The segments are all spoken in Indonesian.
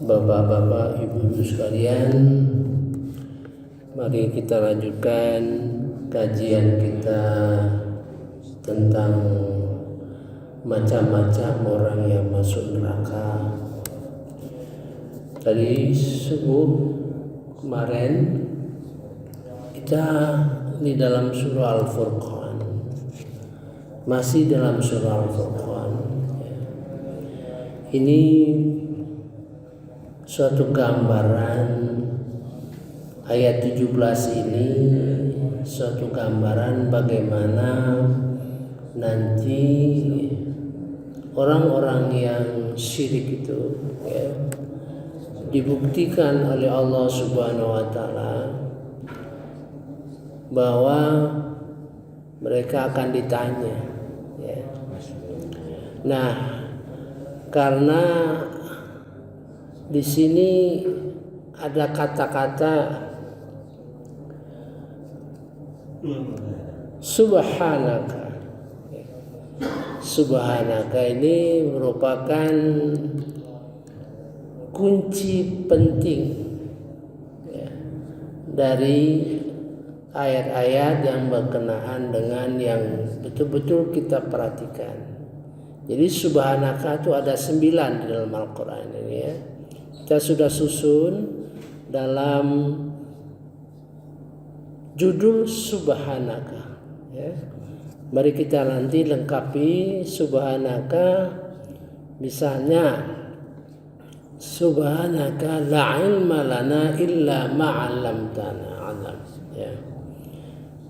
Bapak-bapak, ibu-ibu sekalian, mari kita lanjutkan kajian kita tentang macam-macam orang yang masuk neraka. Tadi subuh kemarin kita di dalam surah Al-Furqan, masih dalam surah Al-Furqan. Ini suatu gambaran, ayat 17 ini suatu gambaran bagaimana nanti orang-orang yang syirik itu dibuktikan oleh Allah Subhanahu wa taala bahwa mereka akan ditanya. Nah, karena di sini ada kata-kata subhanaka. Subhanaka ini merupakan kunci penting dari ayat-ayat yang berkenaan dengan yang betul-betul kita perhatikan. Jadi subhanaka itu ada 9 di dalam Al-Quran ini ya. Kita sudah susun dalam judul subhanaka ya. Mari kita nanti lengkapi subhanaka, misalnya subhanaka la ilma lana illa ma 'allamtana ya.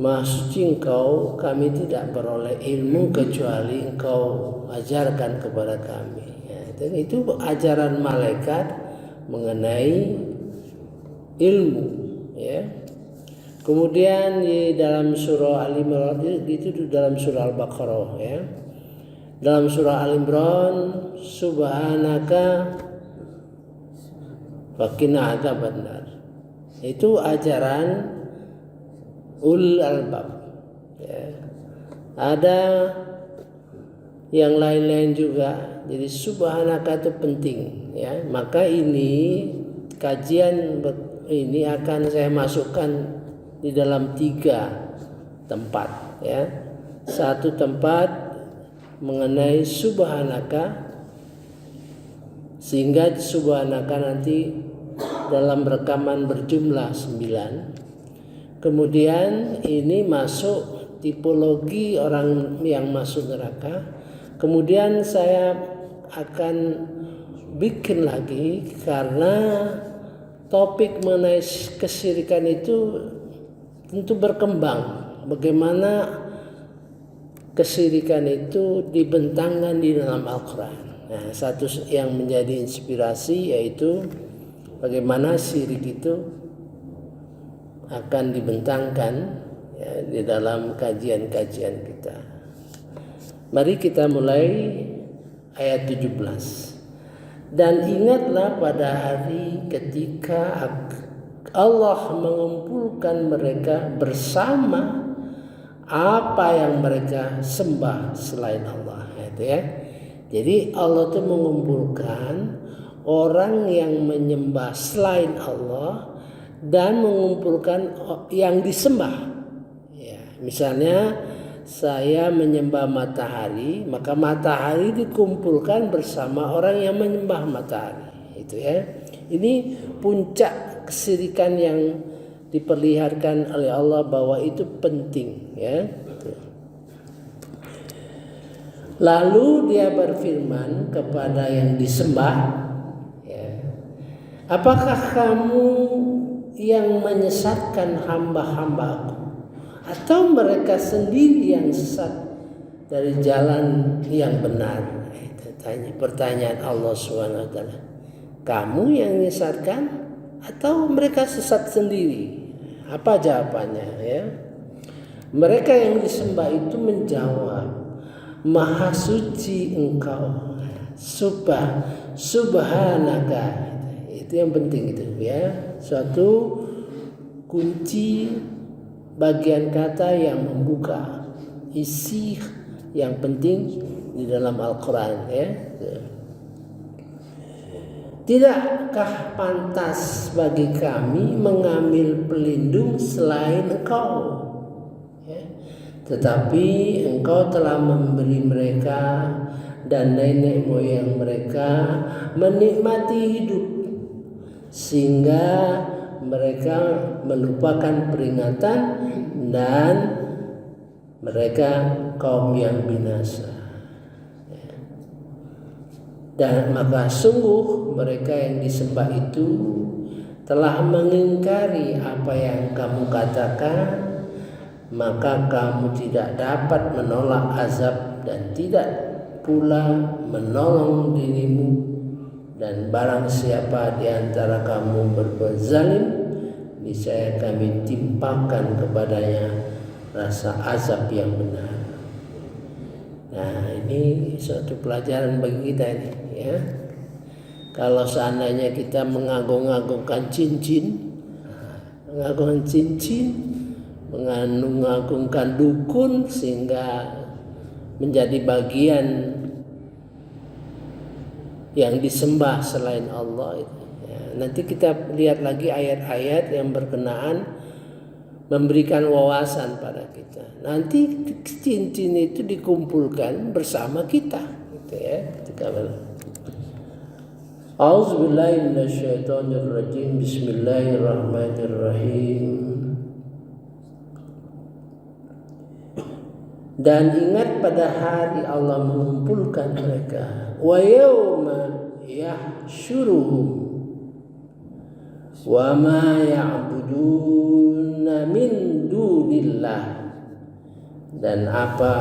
Maha suci Engkau, kami tidak beroleh ilmu kecuali Engkau ajarkan kepada kami ya. Dan itu ajaran malaikat mengenai ilmu ya. Kemudian di dalam surah Al-Imran, itu di dalam surah Al-Baqarah ya. Dalam surah Al-Imran, subhanaka faqina adzabannar. Itu ajaran ulul albab ya. Ada yang lain-lain juga. Jadi subhanaka itu penting ya. Maka ini kajian ini akan saya masukkan di dalam 3 tempat ya. Satu tempat mengenai subhanaka, sehingga subhanaka nanti dalam rekaman berjumlah 9. Kemudian ini masuk tipologi orang yang masuk neraka. Kemudian saya akan bikin lagi, karena topik mengenai kesyirikan itu tentu berkembang. Bagaimana kesyirikan itu dibentangkan di dalam Al-Quran. Nah, satu yang menjadi inspirasi yaitu bagaimana syirik itu akan dibentangkan ya, di dalam kajian-kajian kita. Mari kita mulai ayat 17. Dan ingatlah pada hari ketika Allah mengumpulkan mereka bersama apa yang mereka sembah selain Allah itu ya. Jadi Allah itu mengumpulkan orang yang menyembah selain Allah dan mengumpulkan yang disembah ya. Misalnya saya menyembah matahari, maka matahari dikumpulkan bersama orang yang menyembah matahari itu ya. Ini puncak kesyirikan yang diperlihatkan oleh Allah bahwa itu penting ya. Lalu dia berfirman kepada yang disembah ya, apakah kamu yang menyesatkan hamba-hambaku, atau mereka sendiri yang sesat dari jalan yang benar? Itu pertanyaan Allah SWT. Kamu yang menyesatkan atau mereka sesat sendiri? Apa jawabannya ya? Mereka yang disembah itu menjawab, Maha suci Engkau, subhanaka. Itu yang penting itu ya. Suatu kunci bagian kata yang membuka isi yang penting di dalam Al-Quran ya. tidakkah pantas bagi kami mengambil pelindung selain Engkau? Ya. Tetapi Engkau telah memberi mereka dan nenek moyang mereka menikmati hidup, sehingga mereka melupakan peringatan dan mereka kaum yang binasa. Dan maka sungguh mereka yang disembah itu telah mengingkari apa yang kamu katakan, maka kamu tidak dapat menolak azab dan tidak pula menolong dirimu, dan barang siapa di antara kamu berbuat zalim, niscaya kami timpakan kepadanya rasa azab yang benar. Nah, ini suatu pelajaran bagi kita ini, ya. Kalau seandainya kita mengagung-agungkan cincin, mengagungkan dukun sehingga menjadi bagian yang disembah selain Allah itu. Ya, nanti kita lihat lagi ayat-ayat yang berkenaan memberikan wawasan pada kita. Nanti cincin itu dikumpulkan bersama kita, gitu ya. A'udzubillahi minasyaitonirrajim. Bismillahirrahmanirrahim. Dan ingat pada hari Allah mengumpulkan mereka. Wa yauma yahsyuruhum wa ma ya'buduna min dunillah, dan apa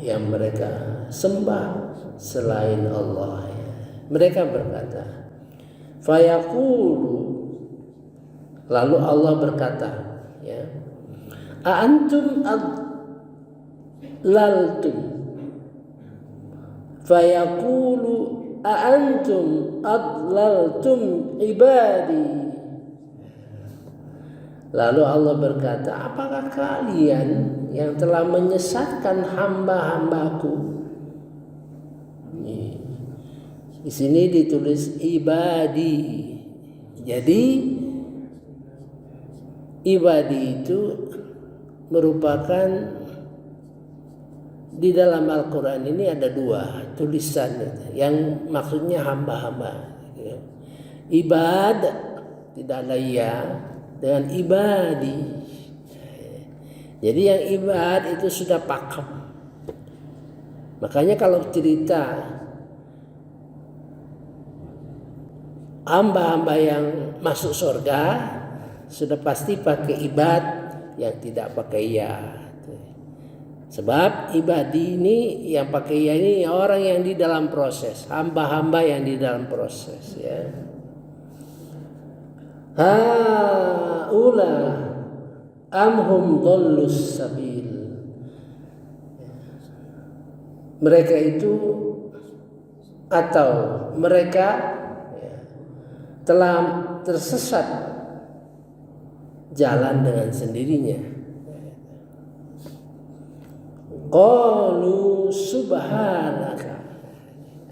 yang mereka sembah selain Allah. Mereka berkata, fayaqulu, lalu Allah berkata, ya, a antum adlaltum, fayaqulu a antum adlaltum ibadi. Lalu Allah berkata, apakah kalian yang telah menyesatkan hamba-hambaku? Di sini ditulis ibadi. Jadi ibadi itu merupakan, di dalam Al-Quran ini ada dua tulisan yang maksudnya hamba-hamba. Ibad tidak ada ya, dengan ibadi. Jadi yang ibad itu sudah pakem. Makanya kalau cerita hamba-hamba yang masuk surga sudah pasti pakai ibad, yang tidak pakai ya. Sebab ibadi ini yang pakai ya ini orang yang di dalam proses, hamba-hamba yang di dalam proses, ya. Haula amhum dhallus sabil. Mereka itu atau mereka telah tersesat jalan dengan sendirinya. Qalu subhanaka.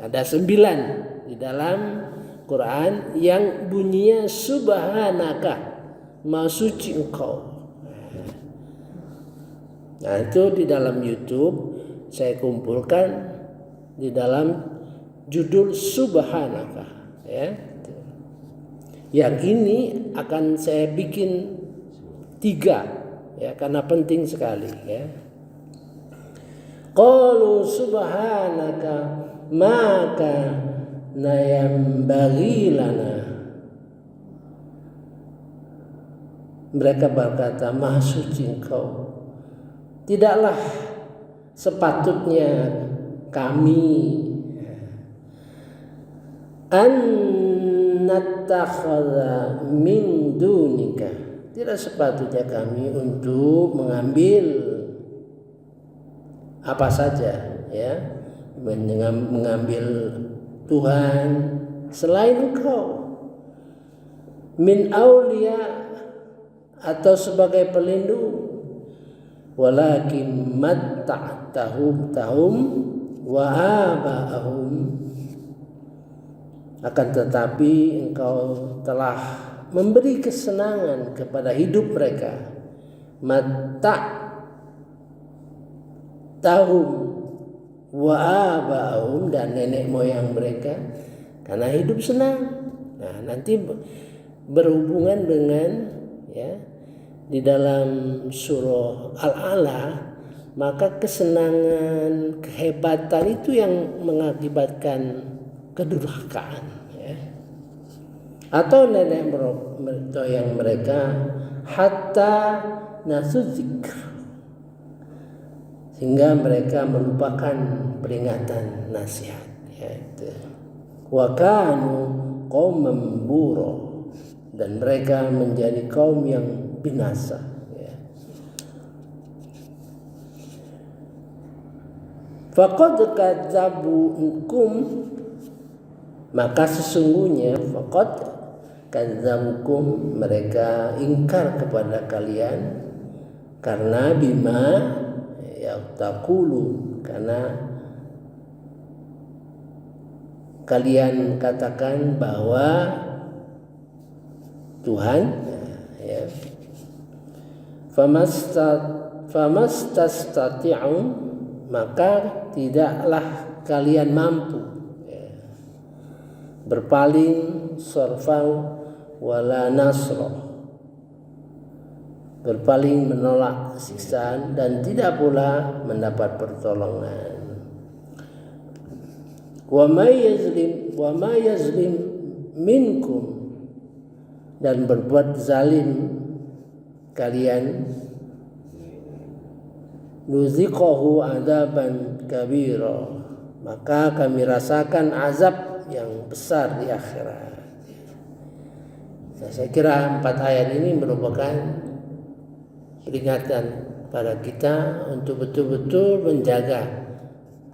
Ada 9 di dalam Quran yang bunyinya subhanaka, maha suci engkau. Nah, itu di dalam YouTube saya kumpulkan di dalam judul subhanaka, ya. Yang ini akan saya bikin 3, ya, karena penting sekali, ya. Qalu subhanaka maka nayambaghi lana. Mereka berkata, maha suci engkau, tidaklah sepatutnya kami nattakhadha min dunika, tidak sepatutnya kami untuk mengambil apa saja, ya, mengambil Tuhan selain engkau, min aulia, atau sebagai pelindung, walakin matta'tahum wa aba'ahum, Akan tetapi engkau telah memberi kesenangan kepada hidup mereka, mata tahum wa abaum, dan nenek moyang mereka, karena hidup senang. Nah, nanti berhubungan dengan ya di dalam surah Al-A'la, maka kesenangan, kehebatan itu yang mengakibatkan kedurhakaan, ya. Atau nenek moyang mereka hatta nasudzik, sehingga mereka melupakan peringatan nasihat, yaitu wa kanu qauman bura, dan mereka menjadi kaum yang binasa, ya. Faqad kadzabukum, maka sesungguhnya faqad kadzabukum, mereka ingkar kepada kalian, karena bima yaqulu, karena kalian katakan bahwa Tuhan, ya, famastastati'u, maka tidaklah kalian mampu, ya, berpaling, sarfau wala nasra, berpaling menolak siksaan, dan tidak pula mendapat pertolongan. Wa may yazlim minkum, dan berbuat zalim kalian, nuziqahu adaban kabira, maka kami rasakan azab yang besar di akhirat. Nah, saya kira 4 ayat ini merupakan peringatan pada kita untuk betul-betul menjaga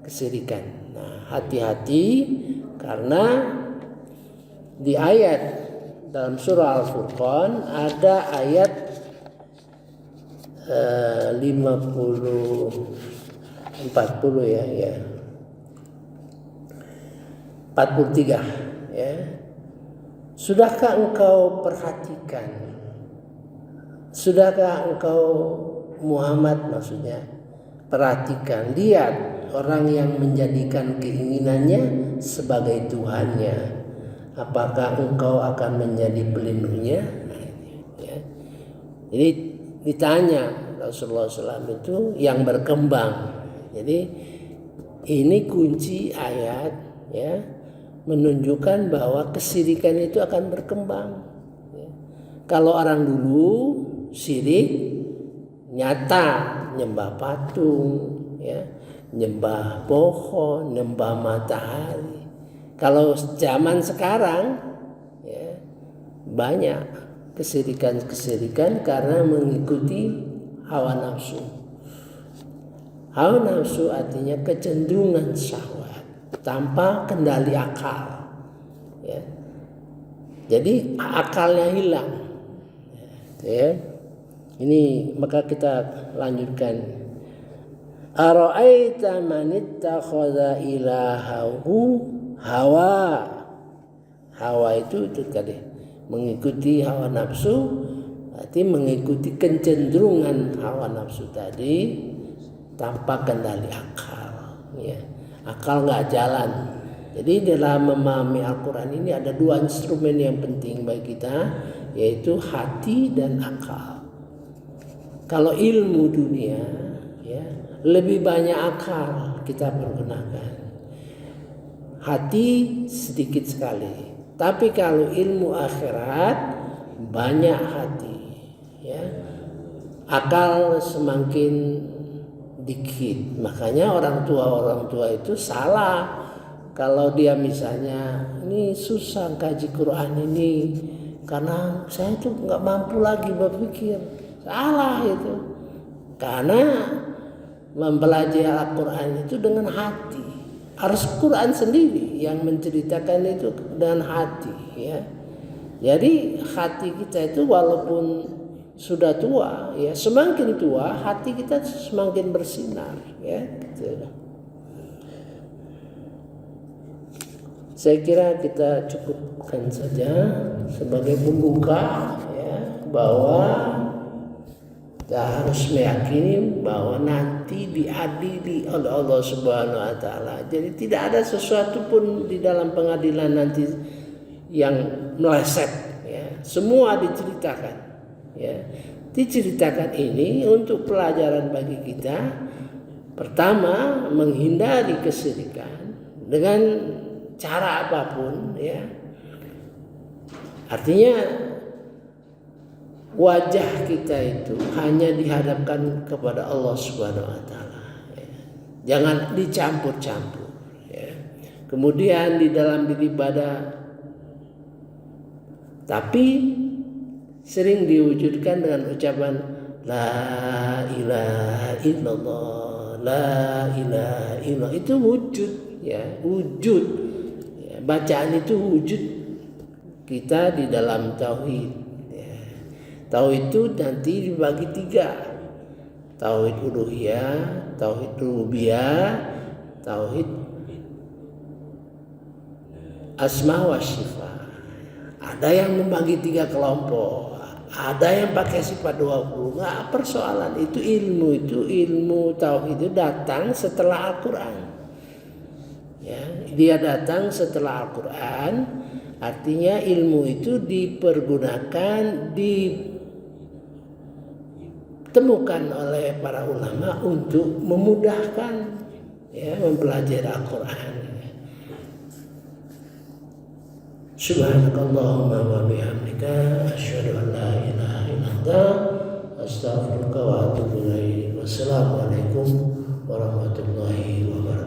kesyirikan. Nah, hati-hati, karena di ayat dalam surah Al-Furqan ada ayat 40 ya 43, ya. Sudahkah engkau perhatikan, sudahkah engkau Muhammad, maksudnya perhatikan, lihat orang yang menjadikan keinginannya sebagai Tuhannya, apakah engkau akan menjadi pelindungnya? Ya. Jadi ditanya Rasulullah SAW itu yang berkembang. Jadi ini kunci ayat, ya, menunjukkan bahwa kesyirikan itu akan berkembang. Ya. Kalau orang dulu syirik nyata, nyembah patung, ya, nyembah pohon, nyembah matahari. Kalau zaman sekarang, ya, banyak kesyirikan karena mengikuti hawa nafsu. Hawa nafsu artinya kecenderungan syahwat tanpa kendali akal, ya. Jadi akalnya hilang, ya. Ini maka kita lanjutkan. Ara'aita man ittakhadha ilahahu hawa. Hawa itu tadi mengikuti hawa nafsu, berarti mengikuti kecenderungan hawa nafsu tadi tanpa kendali akal, ya. Akal nggak jalan. Jadi dalam memahami Al-Quran ini ada 2 instrumen yang penting bagi kita, yaitu hati dan akal. Kalau ilmu dunia, ya, lebih banyak akal kita pergunakan, hati sedikit sekali. Tapi kalau ilmu akhirat banyak hati, ya, akal semakin dikit. Makanya orang tua itu salah kalau dia misalnya, ini susah kaji Quran ini karena saya tuh nggak mampu lagi berpikir. Salah itu, karena mempelajari Al-Quran itu dengan hati. Harus Quran sendiri yang menceritakan itu dengan hati, ya. Jadi hati kita itu walaupun sudah tua, ya, semakin tua hati kita semakin bersinar, ya, gitu. Saya kira kita cukupkan saja sebagai pembuka ya, bahwa kita harus meyakini bahwa nanti diadili oleh Allah Subhanahu wa taala. Jadi tidak ada sesuatu pun di dalam pengadilan nanti yang meleset ya. Semua diceritakan ya. Diceritakan ini untuk pelajaran bagi kita. Pertama, menghindari kesyirikan dengan cara apapun ya. Artinya wajah kita itu hanya dihadapkan kepada Allah Subhanahu wa taala ya. Jangan dicampur-campur ya. Kemudian di dalam beribadah tapi sering diwujudkan dengan ucapan la ilaha illallah, la ilaha illallah. Itu wujud ya, wujud ya, bacaan itu wujud kita di dalam tauhid ya. Tauhid itu nanti dibagi 3, tauhid uluhiyah, tauhid rububiyah, tauhid asma wa sifat. Ada yang membagi 3 kelompok, ada yang pakai sifat 20. Nggak persoalan, itu ilmu tauhid itu datang setelah Al-Quran ya, dia datang setelah Al-Quran. Artinya ilmu itu dipergunakan, ditemukan oleh para ulama untuk memudahkan ya, mempelajari Al-Quran. Subhanakallahumma wa bihamdika asyhadu an la ilaha illa anta astaghfiruka wa atubu ilaik. Wassalamualaikum warahmatullahi wabarakatuh.